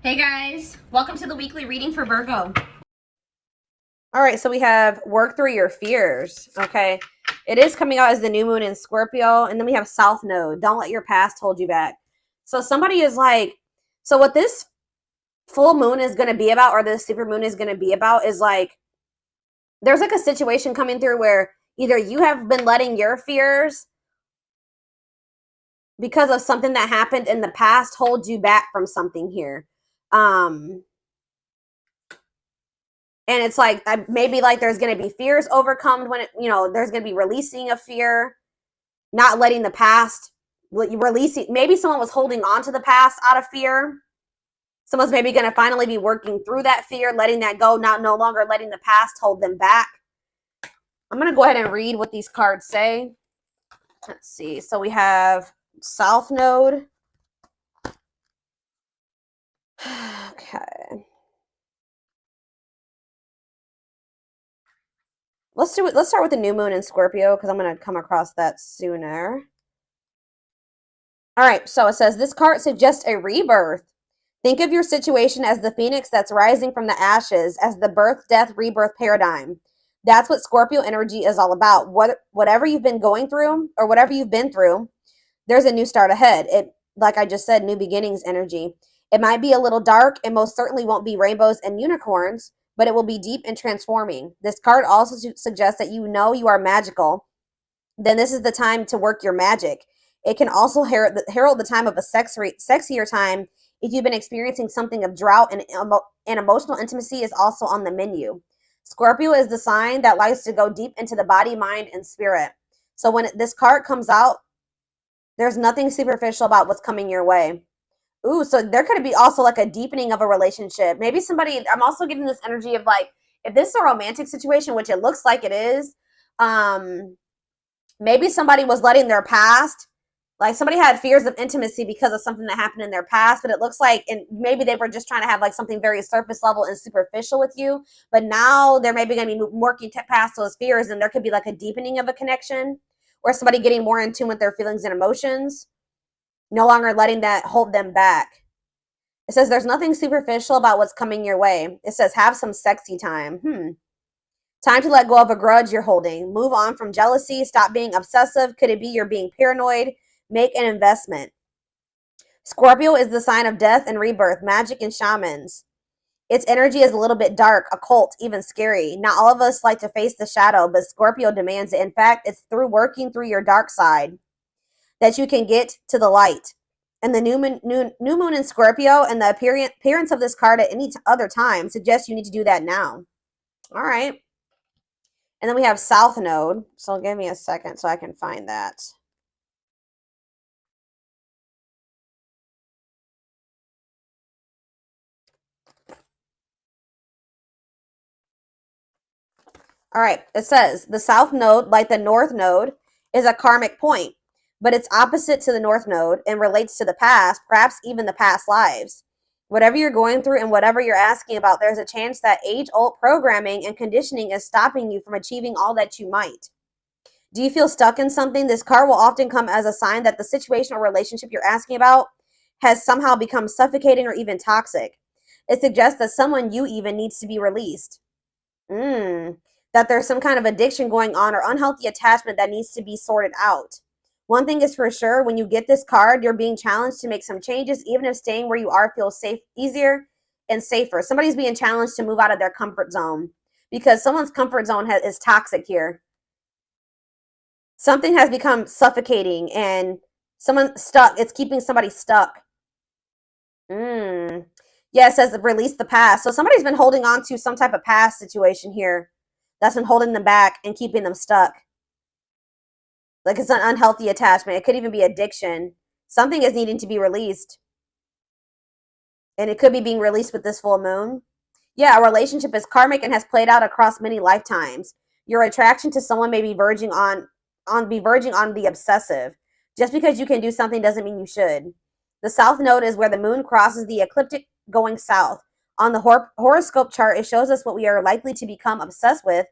Hey guys, welcome to the weekly reading for Virgo. All right, so we have work through your fears. Okay. It is coming out as the new moon in Scorpio. And then we have South Node. Don't let your past hold you back. So somebody is like, so what this full moon is going to be about, or this super moon is going to be about, is like, there's like a situation coming through where either you have been letting your fears because of something that happened in the past hold you back from something here. Um, and it's like maybe like there's going to be fears overcome when there's going to be releasing of fear, not letting the past releasing. Maybe someone was holding on to the past out of fear. Someone's maybe going to finally be working through that fear, letting that go, not no longer letting the past hold them back. I'm going to go ahead and read what these cards say. Let's see. So we have South Node. Okay. Let's start with the new moon in Scorpio because I'm going to come across that sooner. All right, so it says this card suggests a rebirth. Think of your situation as the phoenix that's rising from the ashes, as the birth, death, rebirth paradigm. That's what Scorpio energy is all about. Whatever you've been going through or whatever you've been through, there's a new start ahead. It, like I just said, new beginnings energy. It might be a little dark and most certainly won't be rainbows and unicorns, but it will be deep and transforming. This card also suggests that you know you are magical. Then this is the time to work your magic. It can also herald the time of a sexier time if you've been experiencing something of drought, and emotional intimacy is also on the menu. Scorpio is the sign that likes to go deep into the body, mind, and spirit. So when this card comes out, there's nothing superficial about what's coming your way. Ooh, so there could be also like a deepening of a relationship. Maybe somebody, I'm also getting this energy of like, if this is a romantic situation, which it looks like it is, maybe somebody was letting their past, like somebody had fears of intimacy because of something that happened in their past, but it looks like, and maybe they were just trying to have like something very surface level and superficial with you, but now they're maybe going to be working past those fears, and there could be like a deepening of a connection or somebody getting more in tune with their feelings and emotions, no longer letting that hold them back. It says there's nothing superficial about what's coming your way. It says have some sexy time. Time to let go of a grudge you're holding. Move on from jealousy. Stop being obsessive. Could it be you're being paranoid? Make an investment. Scorpio is the sign of death and rebirth, magic and shamans. Its energy is a little bit dark, occult, even scary. Not all of us like to face the shadow, but Scorpio demands it. In fact, it's through working through your dark side that you can get to the light. And the new moon in Scorpio and the appearance of this card at any other time suggests you need to do that now. All right. And then we have South Node. So give me a second so I can find that. All right. It says the South Node, like the North Node, is a karmic point, but it's opposite to the North Node and relates to the past, perhaps even the past lives. Whatever you're going through and whatever you're asking about, there's a chance that age-old programming and conditioning is stopping you from achieving all that you might. Do you feel stuck in something? This card will often come as a sign that the situation or relationship you're asking about has somehow become suffocating or even toxic. It suggests that someone you even needs to be released. That there's some kind of addiction going on or unhealthy attachment that needs to be sorted out. One thing is for sure, when you get this card, you're being challenged to make some changes, even if staying where you are feels safe, easier and safer. Somebody's being challenged to move out of their comfort zone because someone's comfort zone is toxic here. Something has become suffocating and someone stuck. It's keeping somebody stuck. Yeah, it says release the past. So somebody's been holding on to some type of past situation here that's been holding them back and keeping them stuck. Like it's an unhealthy attachment. It could even be addiction. Something is needing to be released. And it could be being released with this full moon. Yeah, a relationship is karmic and has played out across many lifetimes. Your attraction to someone may be verging on the obsessive. Just because you can do something doesn't mean you should. The South Node is where the moon crosses the ecliptic going south. On the horoscope chart, it shows us what we are likely to become obsessed with,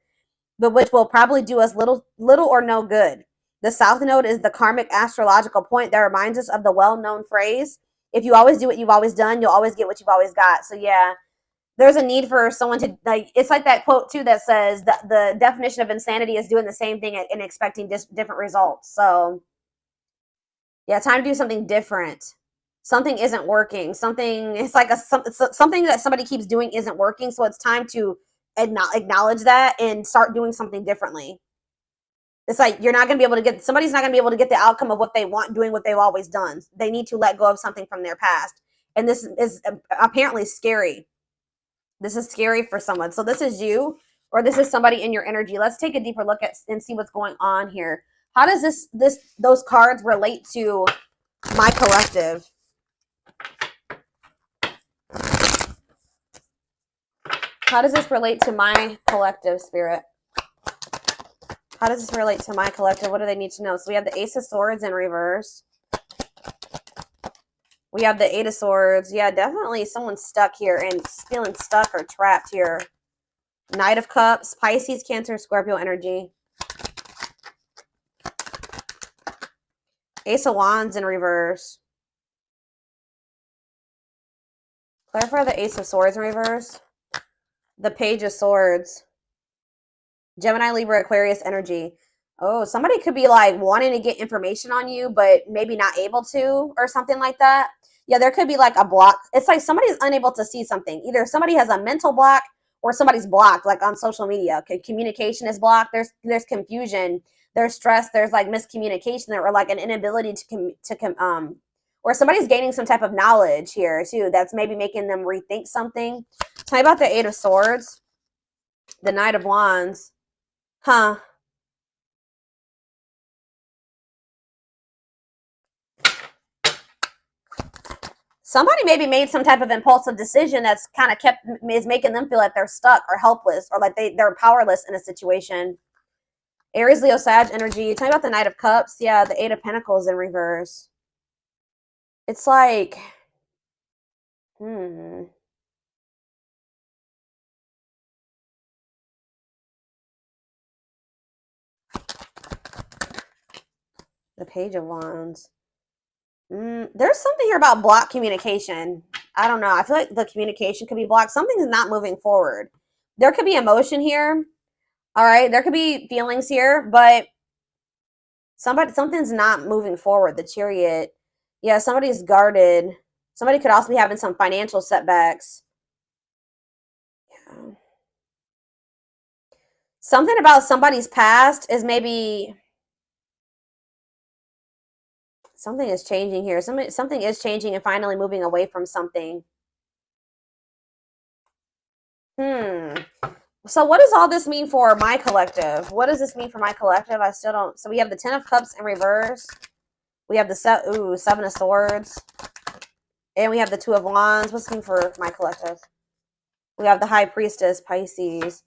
but which will probably do us little or no good. The South Node is the karmic astrological point that reminds us of the well-known phrase, If you always do what you've always done, you'll always get what you've always got. So yeah, there's a need for someone to, like, it's like that quote too that says that the definition of insanity is doing the same thing and expecting different results. So yeah, time to do something different. Something isn't working. Something, it's like something that somebody keeps doing isn't working. So it's time to acknowledge that and start doing something differently. It's like you're not going to be able to get, somebody's not going to be able to get the outcome of what they want doing what they've always done. They need to let go of something from their past. And this is apparently scary. This is scary for someone. So this is you, or this is somebody in your energy. Let's take a deeper look at and see what's going on here. How does those cards relate to my collective? How does this relate to my collective, Spirit? How does this relate to my collective? What do they need to know? So we have the Ace of Swords in reverse. We have the Eight of Swords. Yeah, definitely someone's stuck here and feeling stuck or trapped here. Knight of Cups, Pisces, Cancer, Scorpio energy. Ace of Wands in reverse. Clarify the Ace of Swords in reverse. The Page of Swords. Gemini, Libra, Aquarius energy. Oh, somebody could be like wanting to get information on you, but maybe not able to, or something like that. Yeah, there could be like a block. It's like somebody's unable to see something. Either somebody has a mental block or somebody's blocked, like on social media. Okay, communication is blocked. There's confusion. There's stress. There's like miscommunication, or like an inability or somebody's gaining some type of knowledge here too. That's maybe making them rethink something. Tell me about the Eight of Swords, the Knight of Wands. Huh. Somebody maybe made some type of impulsive decision that's kind of is making them feel like they're stuck or helpless, or like they're powerless in a situation. Aries, Leo, Sag energy. Tell me about the Knight of Cups. Yeah, the Eight of Pentacles in reverse. It's like, The Page of Wands. There's something here about blocked communication. I don't know. I feel like the communication could be blocked. Something's not moving forward. There could be emotion here. All right. There could be feelings here, but something's not moving forward. The Chariot. Yeah, somebody's guarded. Somebody could also be having some financial setbacks. Yeah. Something about somebody's past is maybe something is changing here. Something is changing and finally moving away from something. So what does all this mean for my collective? What does this mean for my collective? I still don't. So we have the Ten of Cups in reverse. We have the Seven of Swords. And we have the Two of Wands. What's it mean for my collective? We have the High Priestess, Pisces.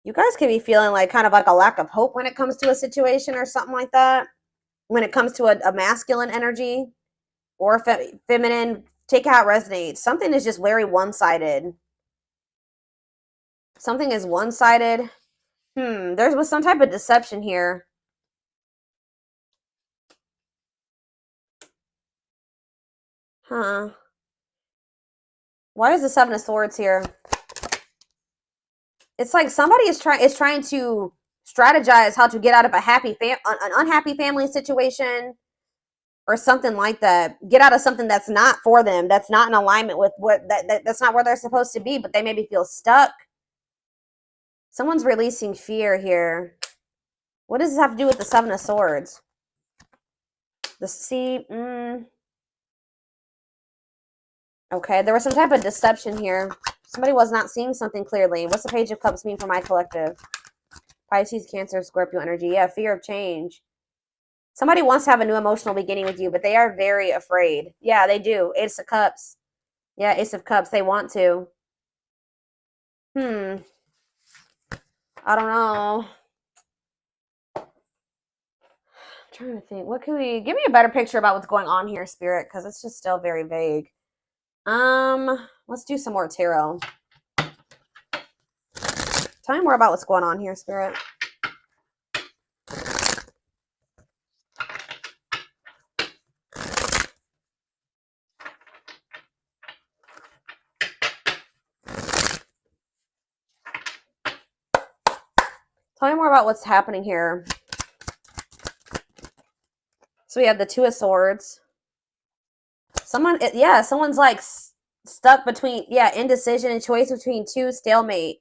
You guys could be feeling like kind of like a lack of hope when it comes to a situation or something like that. When it comes to a masculine energy or feminine, take it how it resonates. Something is just very one-sided. Something is one-sided. There was some type of deception here. Huh. Why is the Seven of Swords here? It's like somebody is trying to strategize how to get out of an unhappy family situation or something like that. Get out of something that's not for them, that's not in alignment with that's not where they're supposed to be, but they maybe feel stuck. Someone's releasing fear here. What does this have to do with the Seven of Swords? The sea. Okay, there was some type of deception here. Somebody was not seeing something clearly. What's the Page of Cups mean for my collective? Pisces, Cancer, Scorpio energy. Yeah, fear of change. Somebody wants to have a new emotional beginning with you, but they are very afraid. Yeah, they do. Ace of Cups. Yeah, Ace of Cups. They want to. I don't know. I'm trying to think. What could we... Give me a better picture about what's going on here, Spirit, because it's just still very vague. Let's do some more tarot. Tell me more about what's going on here, Spirit. Tell me more about what's happening here. So we have the Two of Swords. Someone's like stuck between, indecision and choice between two, stalemate.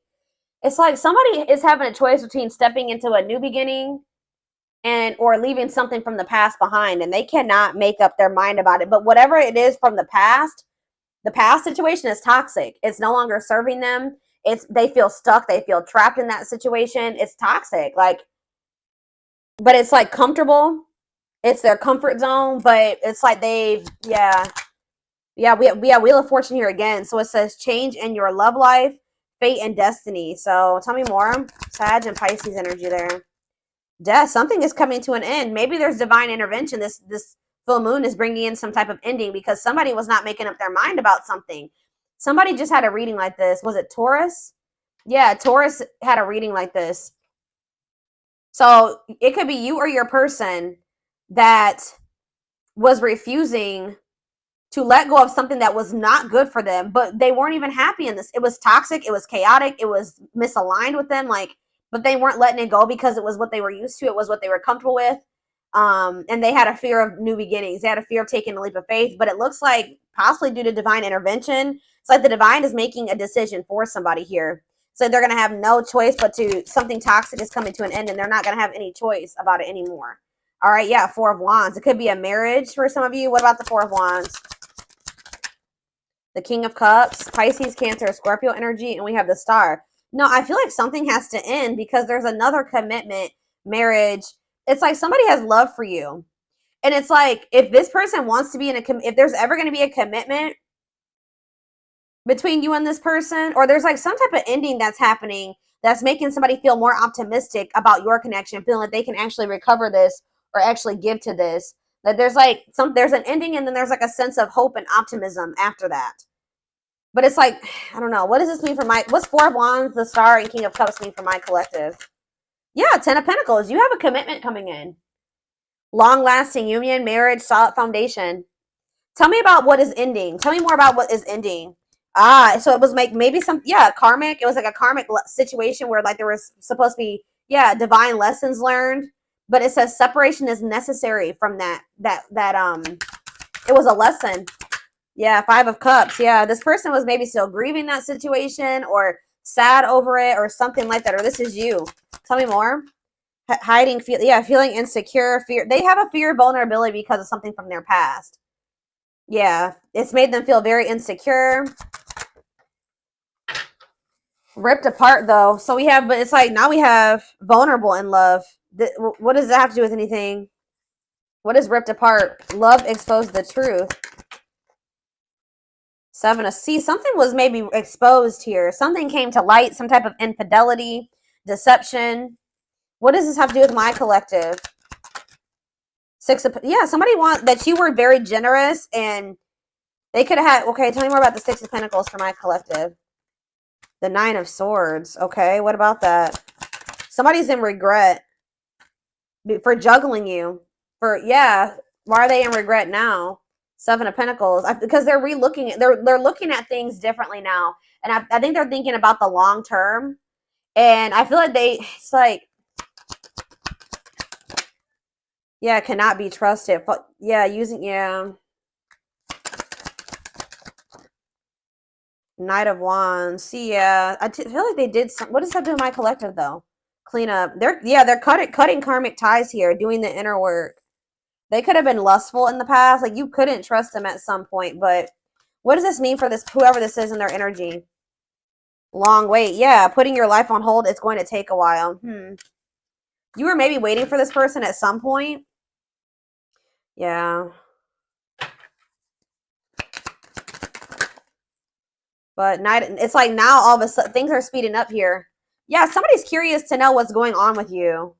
It's like somebody is having a choice between stepping into a new beginning or leaving something from the past behind, and they cannot make up their mind about it. But whatever it is from the past situation is toxic. It's no longer serving them. They feel stuck. They feel trapped in that situation. It's toxic. But it's like comfortable. It's their comfort zone, but it's like we have Wheel of Fortune here again. So it says change in your love life, fate, and destiny. So tell me more. Sag and Pisces energy there. Death. Something is coming to an end. Maybe there's divine intervention. This full moon is bringing in some type of ending because somebody was not making up their mind about something. Somebody just had a reading like this. Was it Taurus? Yeah, Taurus had a reading like this. So it could be you or your person that was refusing to let go of something that was not good for them, but they weren't even happy in this. It was toxic. It was chaotic. It was misaligned with them. But they weren't letting it go because it was what they were used to. It was what they were comfortable with. And they had a fear of new beginnings. They had a fear of taking a leap of faith, but it looks like possibly due to divine intervention. It's like the divine is making a decision for somebody here. So they're going to have no choice but something toxic is coming to an end, and they're not going to have any choice about it anymore. All right, yeah, Four of Wands. It could be a marriage for some of you. What about the Four of Wands? The King of Cups, Pisces, Cancer, Scorpio energy, and we have the Star. No, I feel like something has to end because there's another commitment, marriage. It's like somebody has love for you. And it's like if this person wants to be if there's ever going to be a commitment between you and this person, or there's like some type of ending that's happening that's making somebody feel more optimistic about your connection, feeling like they can actually recover this or actually give to this. That there's an ending, and then there's like a sense of hope and optimism after that. But it's like, I don't know. What does this mean for what's Four of Wands, the Star, and King of Cups mean for my collective? Yeah, Ten of Pentacles. You have a commitment coming in. Long-lasting union, marriage, solid foundation. Tell me about what is ending. Tell me more about what is ending. So it was maybe karmic. It was like a karmic situation where like there was supposed to be, divine lessons learned. But it says separation is necessary from that it was a lesson. Yeah, Five of Cups. Yeah, this person was maybe still grieving that situation or sad over it or something like that. Or this is you. Tell me more. Hiding, feeling insecure, fear. They have a fear of vulnerability because of something from their past. Yeah, it's made them feel very insecure. Ripped apart, though. So but it's like now we have vulnerable in love. What does that have to do with anything? What is ripped apart? Love exposed the truth. Seven of Cups. Something was maybe exposed here. Something came to light. Some type of infidelity, deception. What does this have to do with my collective? Somebody that you were very generous and they could have had, okay, tell me more about the Six of Pentacles for my collective. The Nine of Swords. Okay, what about that? Somebody's in regret for juggling you. Why are they in regret now? Seven of Pentacles. Because they're they're looking at things differently now. And I think they're thinking about the long term. And I feel like cannot be trusted. Knight of Wands. I feel like they did what does that do with my collective though? Clean up. They're cutting karmic ties here, doing the inner work. They could have been lustful in the past. Like you couldn't trust them at some point, but what does this mean for whoever this is in their energy? Long wait. Yeah, putting your life on hold. It's going to take a while. You were maybe waiting for this person at some point. Yeah. But it's like now all of a sudden things are speeding up here. Yeah, somebody's curious to know what's going on with you.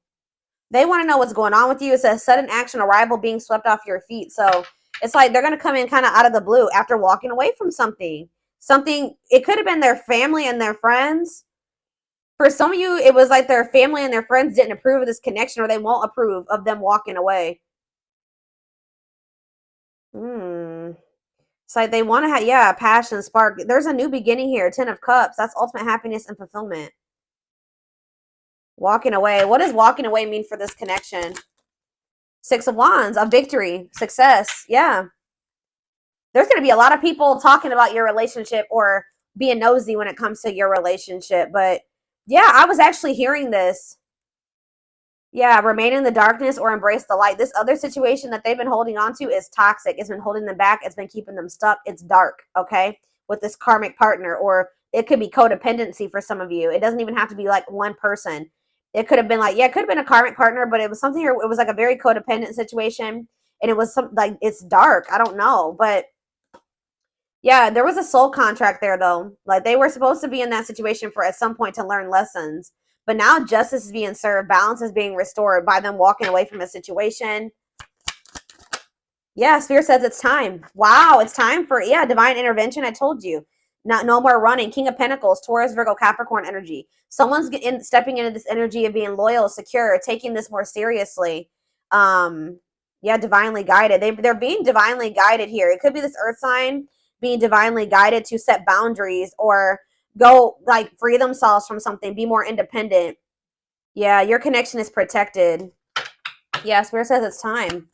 They want to know what's going on with you. It's a sudden action, arrival, being swept off your feet. So It's like they're going to come in kind of out of the blue after walking away from something. Something, it could have been their family and their friends. For some of you, it was like their family and their friends didn't approve of this connection, or they won't approve of them walking away. It's like they want to have, yeah, passion, spark. There's a new beginning here. 10 of Cups. That's ultimate happiness and fulfillment. Walking away. What does walking away mean for this connection? 6 of Wands. A victory. Success. Yeah. There's going to be a lot of people talking about your relationship or being nosy when it comes to your relationship. But yeah, I was actually hearing this. Yeah, remain in the darkness or embrace the light. This other situation that they've been holding on to is toxic. It's been holding them back. It's been keeping them stuck. It's dark, okay, with this karmic partner. Or it could be codependency for some of you. It doesn't even have to be like one person. It could have been like, yeah, it could have been a karmic partner, but it was something, it was like a very codependent situation. And it was some, like, it's dark. I don't know. But yeah, there was a soul contract there, though. Like, they were supposed to be in that situation for at some point to learn lessons. But now justice is being served. Balance is being restored by them walking away from a situation. Yeah, Spirit says it's time. Wow, it's time for, yeah, divine intervention. I told you. No more running. King of Pentacles, Taurus, Virgo, Capricorn energy. Someone's stepping into this energy of being loyal, secure, taking this more seriously. Yeah, divinely guided. They're being divinely guided here. It could be this earth sign being divinely guided to set boundaries or go, like, free themselves from something, be more independent. Yeah, your connection is protected. Yeah, Spirit says it's time.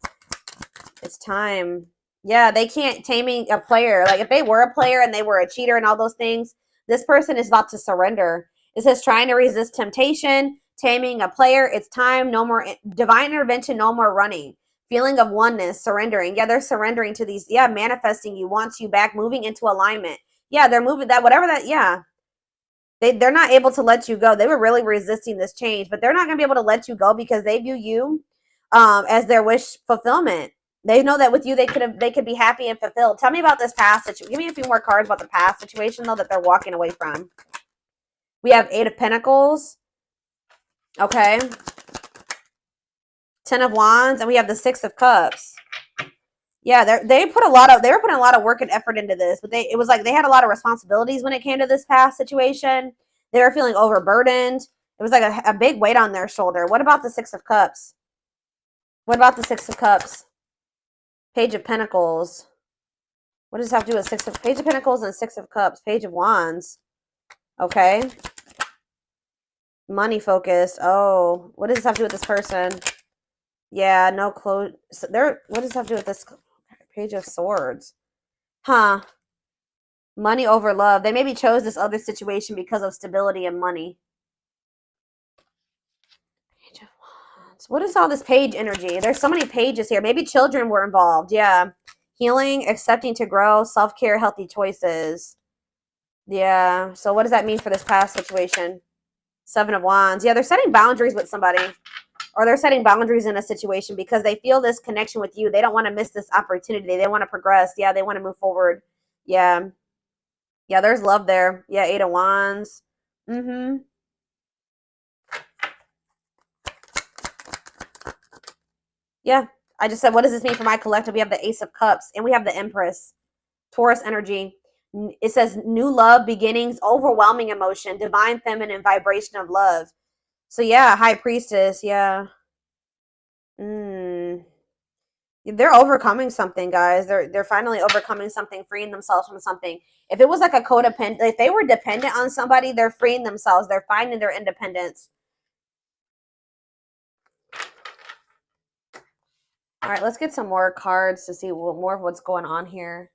It's time. Yeah, they can't taming a player. Like, if they were a player and they were a cheater and all those things, this person is about to surrender. It says trying to resist temptation, taming a player. It's time. No more divine intervention. No more running. Feeling of oneness, surrendering. Yeah, they're surrendering to these. Yeah, manifesting you, wants you back, moving into alignment. Yeah, they're moving that, whatever that, yeah. They're not able to let you go. They were really resisting this change, but they're not going to be able to let you go because they view you as their wish fulfillment. They know that with you, they could be happy and fulfilled. Tell me about this past situation. Give me a few more cards about the past situation, though, that they're walking away from. We have 8 of Pentacles. Okay. 10 of Wands, and we have the 6 of Cups. Yeah, they were putting a lot of work and effort into this, but it was like they had a lot of responsibilities when it came to this past situation. They were feeling overburdened. It was like a big weight on their shoulder. What about the 6 of Cups? What about the 6 of Cups? Page of Pentacles. What does this have to do with Page of Pentacles and 6 of Cups? Page of Wands. Okay. Money focus. Oh, what does this have to do with this person? Yeah, no clothes. What does this have to do with this? Page of Swords. Huh. Money over love. They maybe chose this other situation because of stability and money. Page of Wands. What is all this page energy? There's so many pages here. Maybe children were involved. Yeah. Healing, accepting to grow, self-care, healthy choices. Yeah. So what does that mean for this past situation? 7 of Wands. Yeah, they're setting boundaries with somebody. Or they're setting boundaries in a situation because they feel this connection with you. They don't want to miss this opportunity. They want to progress. Yeah, they want to move forward. Yeah. Yeah, there's love there. Yeah, 8 of Wands. Yeah, I just said, what does this mean for my collective? We have the Ace of Cups and we have the Empress. Taurus energy. It says new love, beginnings, overwhelming emotion, divine feminine vibration of love. So yeah, High Priestess. Yeah. They're overcoming something, guys. They're finally overcoming something, freeing themselves from something. If it was like a codependent, if they were dependent on somebody, they're freeing themselves. They're finding their independence. All right, let's get some more cards to see more of what's going on here.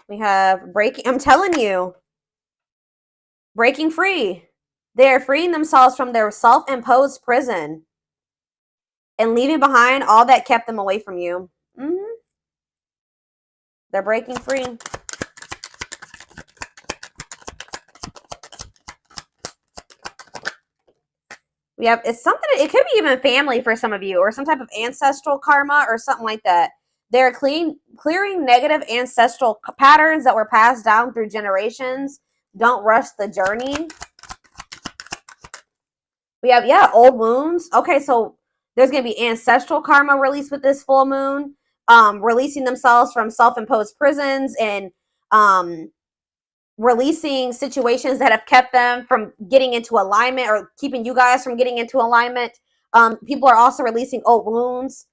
We have breaking. I'm telling you, breaking free. They are freeing themselves from their self-imposed prison and leaving behind all that kept them away from you. They're breaking free. We have, it's something, it could be even family for some of you, or some type of ancestral karma or something like that. They're clearing negative ancestral patterns that were passed down through generations. Don't rush the journey. We have, yeah, old wounds. Okay, so there's going to be ancestral karma released with this full moon, releasing themselves from self-imposed prisons, and releasing situations that have kept them from getting into alignment, or keeping you guys from getting into alignment. People are also releasing old wounds.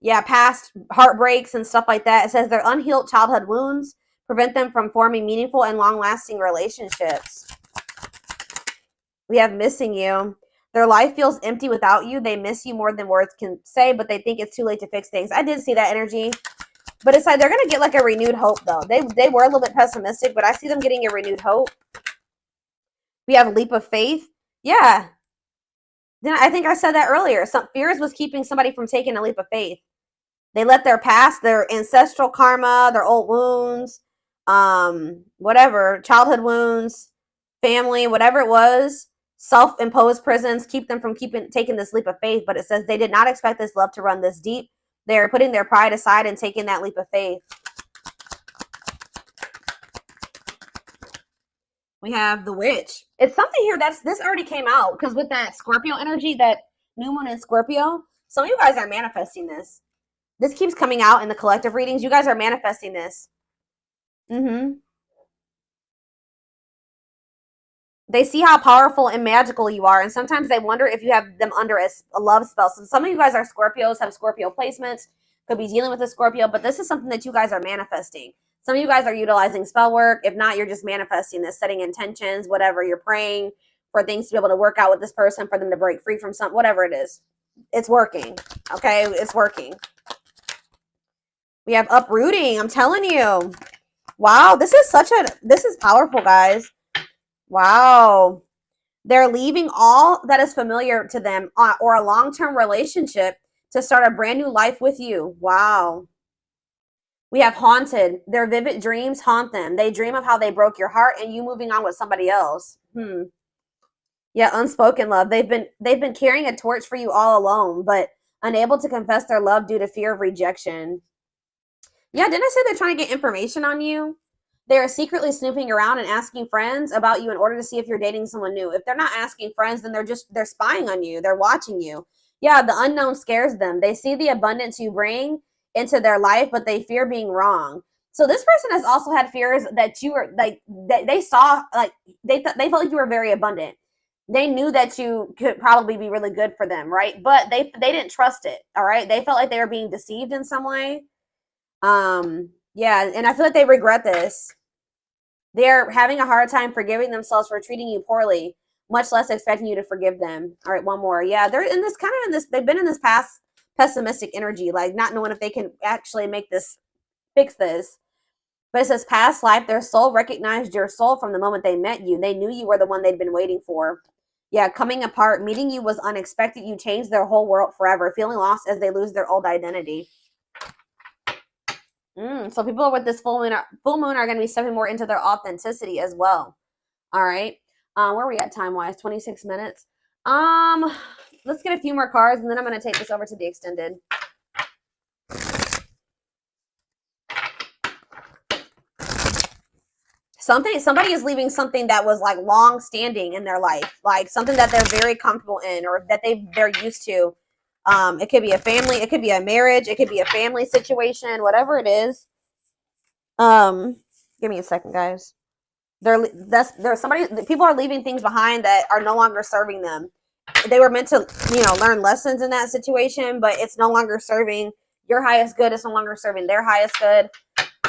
Yeah, past heartbreaks and stuff like that. It says their unhealed childhood wounds prevent them from forming meaningful and long-lasting relationships. We have missing you. Their life feels empty without you. They miss you more than words can say, but they think it's too late to fix things. I did see that energy. But it's like they're going to get like a renewed hope, though. They were a little bit pessimistic, but I see them getting a renewed hope. We have a leap of faith. Yeah. Then I think I said that earlier. Some fears was keeping somebody from taking a leap of faith. They let their past, their ancestral karma, their old wounds, whatever, childhood wounds, family, whatever it was, self-imposed prisons, keep them from taking this leap of faith. But it says they did not expect this love to run this deep. They're putting their pride aside and taking that leap of faith. We have the witch. It's something here this already came out, because with that Scorpio energy, that new moon in Scorpio, some of you guys are manifesting this. This keeps coming out in the collective readings. You guys are manifesting this. They see how powerful and magical you are, and sometimes they wonder if you have them under a love spell. So some of you guys are Scorpios, have Scorpio placements, could be dealing with a Scorpio, but this is something that you guys are manifesting. Some of you guys are utilizing spell work. If not, you're just manifesting this, setting intentions, whatever. You're praying for things to be able to work out with this person, for them to break free from something, whatever it is. It's working, okay? It's working. We have uprooting. I'm telling you. Wow, this is powerful, guys. Wow. They're leaving all that is familiar to them, or a long-term relationship, to start a brand new life with you. Wow. We have haunted. Their vivid dreams haunt them. They dream of how they broke your heart and you moving on with somebody else. Yeah, unspoken love. They've been carrying a torch for you all alone, but unable to confess their love due to fear of rejection. Yeah, didn't I say they're trying to get information on you? They are secretly snooping around and asking friends about you in order to see if you're dating someone new. If they're not asking friends, then they're spying on you. They're watching you. Yeah, the unknown scares them. They see the abundance you bring into their life, but they fear being wrong. So this person has also had fears that you were like, that they saw, like they felt like you were very abundant. They knew that you could probably be really good for them, right? But they didn't trust it. All right, they felt like they were being deceived in some way. Yeah, and I feel like they regret this. They're having a hard time forgiving themselves for treating you poorly, much less expecting you to forgive them. All right, one more. Yeah, they're in this they've been in this past pessimistic energy, like not knowing if they can actually fix this. But it says past life, their soul recognized your soul from the moment they met you. They knew you were the one they'd been waiting for. Yeah, coming apart, meeting you was unexpected. You changed their whole world forever, feeling lost as they lose their old identity. So people with this full moon are going to be stepping more into their authenticity as well. All right. Where are we at time-wise? 26 minutes. Let's get a few more cards, and then I'm going to take this over to the extended. Somebody is leaving something that was like long-standing in their life, like something that they're very comfortable in, or that they're used to. It could be a family, it could be a marriage, it could be a family situation, whatever it is. Give me a second, guys. People are leaving things behind that are no longer serving them. They were meant to, learn lessons in that situation, but it's no longer serving your highest good. It's no longer serving their highest good.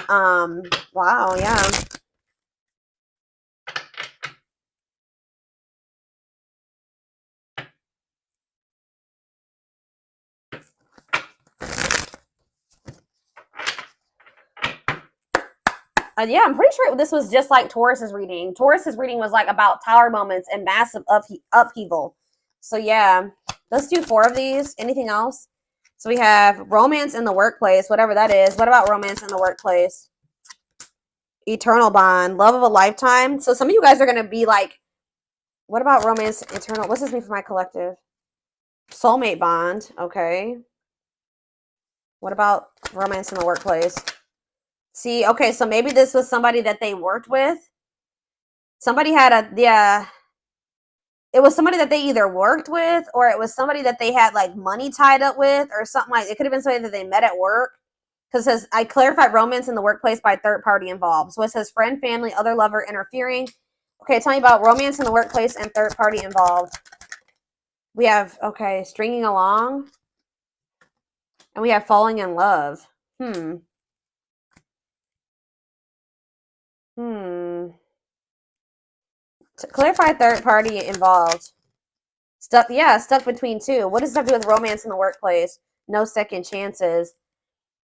Wow, yeah. Yeah, I'm pretty sure this was just like Taurus's reading. Taurus's reading was like about tower moments and massive upheaval. So yeah, let's do 4 of these. Anything else? So we have romance in the workplace, whatever that is. What about romance in the workplace? Eternal bond, love of a lifetime. So some of you guys are going to be like, what about romance eternal? What's this mean for my collective? Soulmate bond. Okay. What about romance in the workplace? See, okay, so maybe this was somebody that they worked with. Somebody had a, yeah, it was somebody that they either worked with or it was somebody that they had like money tied up with or something like it could have been somebody that they met at work. Because it says, I clarified romance in the workplace by third party involved. So it says friend, family, other lover interfering. Okay, tell me about romance in the workplace and third party involved. We have, okay, stringing along. And we have falling in love. Hmm. To clarify third party involved. Stuck, yeah, stuck between two. What does that have to do with romance in the workplace? No second chances.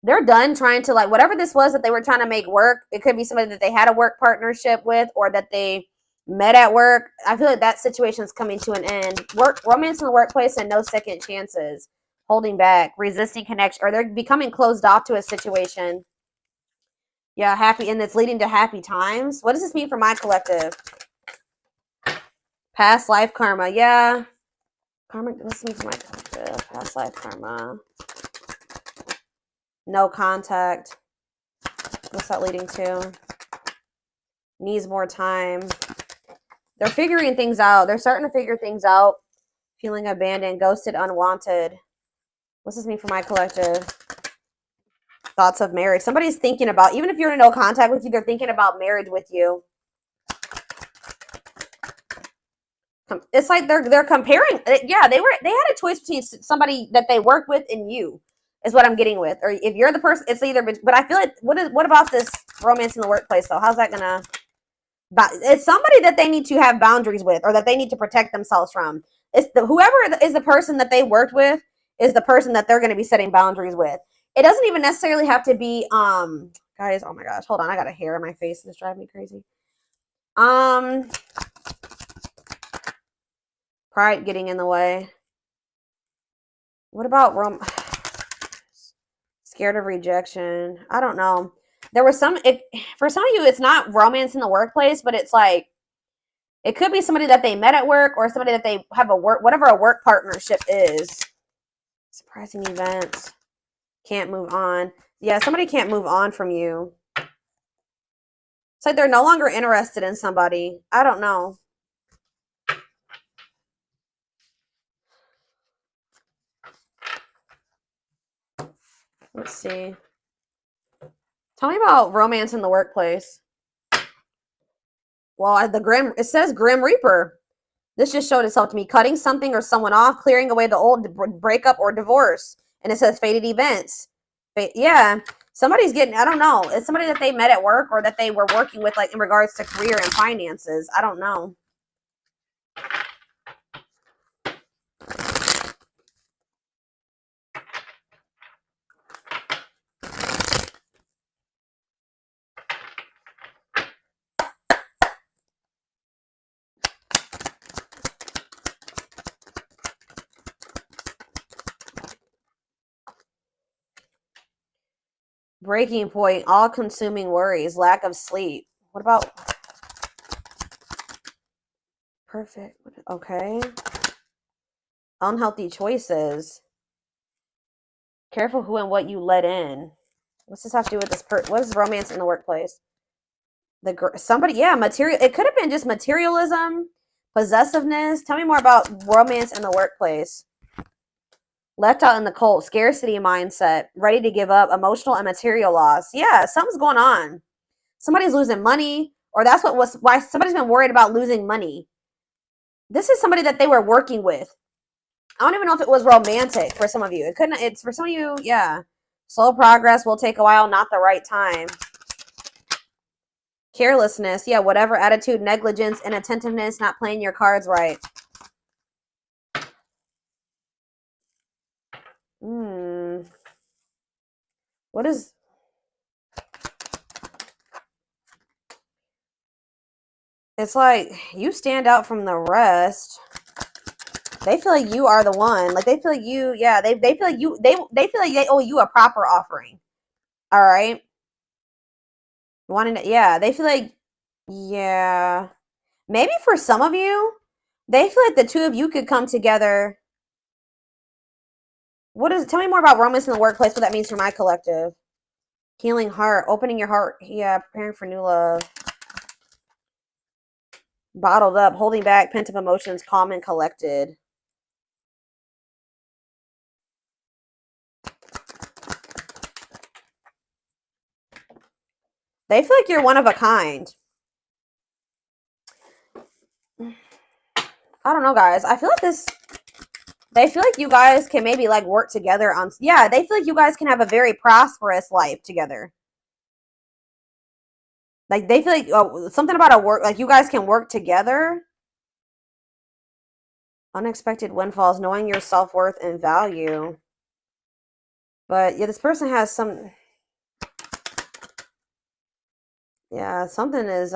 They're done trying to, like, whatever this was that they were trying to make work. It could be somebody that they had a work partnership with or that they met at work. I feel like that situation is coming to an end. Romance in the workplace and no second chances. Holding back, resisting connection, or they're becoming closed off to a situation. Yeah, happy, and it's leading to happy times. What does this mean for my collective? Past life karma. Yeah. Karma, what's this mean for my collective? Past life karma. No contact. What's that leading to? Needs more time. They're figuring things out. They're starting to figure things out. Feeling abandoned, ghosted, unwanted. What's this mean for my collective? Thoughts of marriage. Somebody's thinking about, even if you're in no contact with you, they're thinking about marriage with you. It's like they're comparing. Yeah, they had a choice between somebody that they work with and you. Is what I'm getting with. Or if you're the person, it's either. But I feel like what about this romance in the workplace though? How's that gonna? But it's somebody that they need to have boundaries with, or that they need to protect themselves from. It's whoever is the person that they worked with is the person that they're going to be setting boundaries with. It doesn't even necessarily have to be. Guys, oh my gosh, hold on, I got a hair in my face. It's driving me crazy. Pride getting in the way. What about scared of rejection? I don't know. There was for some of you, it's not romance in the workplace, but it's like it could be somebody that they met at work or somebody that they have whatever a work partnership is. Surprising events. Can't move on. Yeah, somebody can't move on from you. It's like they're no longer interested in somebody. I don't know. Let's see. Tell me about romance in the workplace. Well, it says Grim Reaper. This just showed itself to me. Cutting something or someone off, clearing away the old breakup or divorce. And it says fated events. Yeah. Somebody's getting, I don't know. It's somebody that they met at work or that they were working with, like in regards to career and finances. I don't know. Breaking point, all-consuming worries, lack of sleep. What about perfect? Okay. Unhealthy choices. Careful who and what you let in. What's this have to do with this? What is romance in the workplace? Somebody, yeah, material. It could have been just materialism, possessiveness. Tell me more about romance in the workplace. Left out in the cold, scarcity mindset, ready to give up, emotional and material loss. Yeah, something's going on. Somebody's losing money, or that's why somebody's been worried about losing money. This is somebody that they were working with. I don't even know if it was romantic for some of you. It's for some of you, yeah. Slow progress will take a while, not the right time. Carelessness, yeah, whatever attitude, negligence, inattentiveness, not playing your cards right. What is... It's like you stand out from the rest. They feel like you are the one. Like they feel like you, yeah, they feel like you, they feel like they owe you a proper offering. All right. Yeah, they feel like, yeah. Maybe for some of you, they feel like the two of you could come together Tell me more about romance in the workplace, what that means for my collective. Healing heart, opening your heart. Yeah, preparing for new love. Bottled up, holding back, pent up emotions, calm and collected. They feel like you're one of a kind. I don't know, guys. I feel like they feel like you guys can maybe like work together on, yeah, they feel like you guys can have a very prosperous life together. Like they feel like something about a work, like you guys can work together. Unexpected windfalls, knowing your self-worth and value. But yeah, this person has some, yeah, something is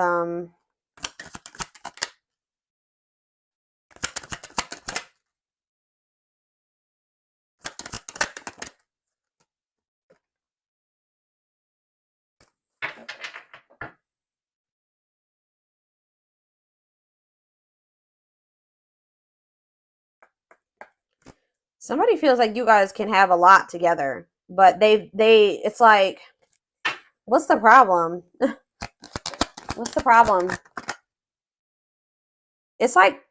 somebody feels like you guys can have a lot together, but it's like, what's the problem? What's the problem? It's like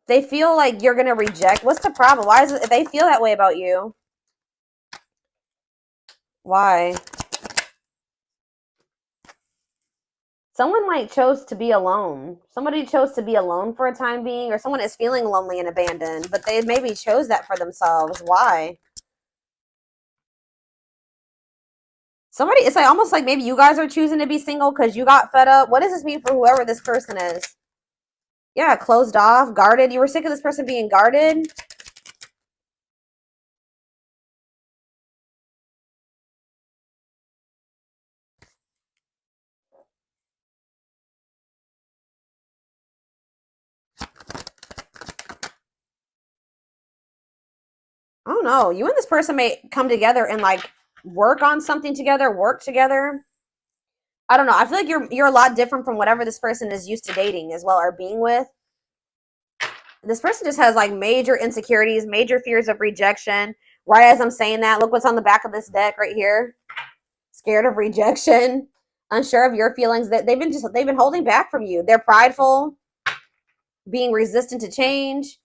they feel like you're gonna reject. What's the problem? Why is it they feel that way about you? Why? Someone like chose to be alone. Somebody chose to be alone for a time being, or someone is feeling lonely and abandoned, but they maybe chose that for themselves. Why? Somebody, it's like almost like maybe you guys are choosing to be single because you got fed up. What does this mean for whoever this person is? Yeah, closed off, guarded. You were sick of this person being guarded. I don't know. You and this person may come together and like work on something together, work together. I don't know. I feel like you're a lot different from whatever this person is used to dating as well or being with. This person just has like major insecurities, major fears of rejection. Right as I'm saying that, look what's on the back of this deck right here. Scared of rejection, unsure of your feelings. That they've been holding back from you. They're prideful, being resistant to change.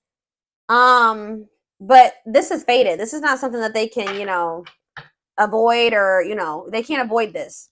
But this is fated. This is not something that they can, avoid, or they can't avoid this.